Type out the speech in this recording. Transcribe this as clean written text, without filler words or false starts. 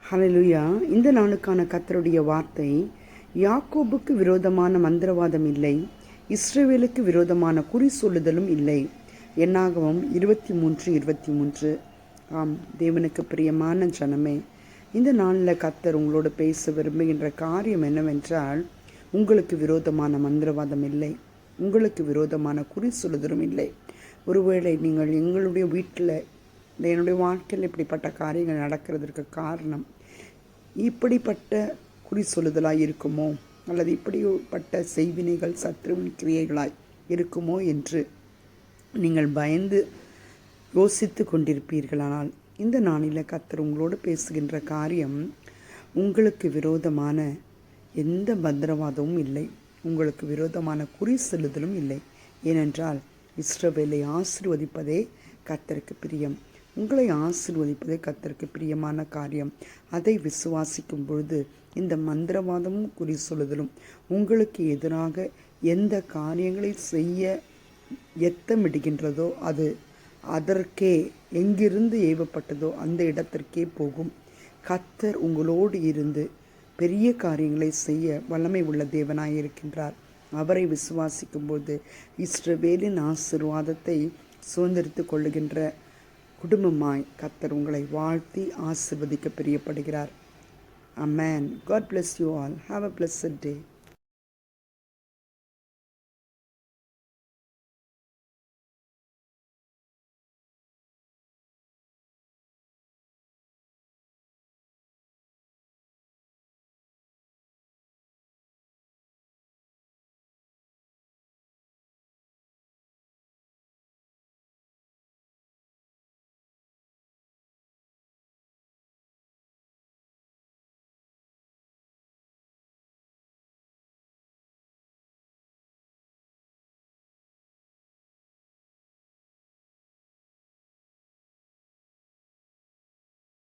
ஹல்லேலூயா. இந்த நாளுக்கான கர்த்தருடைய வார்த்தை, யாக்கோபுக்கு விரோதமான மந்திரவாதம் இல்லை, இஸ்ரவேலுக்கு விரோதமான குறி சொல்லுதலும் இல்லை. என்னாகமம் 23:23. ஆம், தேவனுக்கு பிரியமான ஜனமே, இந்த நாளில் கர்த்தர் உங்களோடு பேச விரும்புகின்ற காரியம் என்னவென்றால், உங்களுக்கு விரோதமான மந்திரவாதம் இல்லை, உங்களுக்கு விரோதமான குறி சொல்லுதலும் இல்லை. ஒருவேளை நீங்கள் எங்களுடைய வீட்டில் என்னுடைய வாழ்க்கையில் இப்படிப்பட்ட காரியங்கள் நடக்கிறதுக்கு காரணம் இப்படிப்பட்ட குறி சொல்லுதலாய் இருக்குமோ, அல்லது இப்படிப்பட்ட செய்வினைகள் சத்ருவின் கிரியைகளாய் இருக்குமோ என்று நீங்கள் பயந்து யோசித்து கொண்டிருப்பீர்களானால், இந்த நாளில் கர்த்தர் உங்களோடு பேசுகின்ற காரியம், உங்களுக்கு விரோதமான எந்த மந்திரவாதமும் இல்லை, உங்களுக்கு விரோதமான குறி சொல்லுதலும் இல்லை. ஏனென்றால் இஸ்ரவேலை ஆசீர்வதிப்பதே கர்த்தருக்கு பிரியம். உங்களை ஆசீர்வதிப்பதே கர்த்தருக்கு பிரியமான காரியம். அதை விசுவாசிக்கும் பொழுது இந்த மந்திரவாதமும் குறி சொல்லுதலும் உங்களுக்கு எதிராக எந்த காரியங்களை செய்ய எத்தமிடுகின்றதோ அது அதற்கே எங்கிருந்து ஏவப்பட்டதோ அந்த இடத்திற்கே போகும். கர்த்தர் உங்களோடு இருந்து பெரிய காரியங்களை செய்ய வல்லமை உள்ள தேவனாயிருக்கின்றார். அவரை விசுவாசிக்கும்போது இஸ்ரவேலின் ஆசீர்வாதத்தை சுதந்திரித்து கொள்ளுகின்ற குடும்பமாய் கர்த்தர் உங்களை வாழ்த்தி ஆசீர்வதிக்க பிரியப்படுகிறார். Amen. God bless you all. Have a blessed day.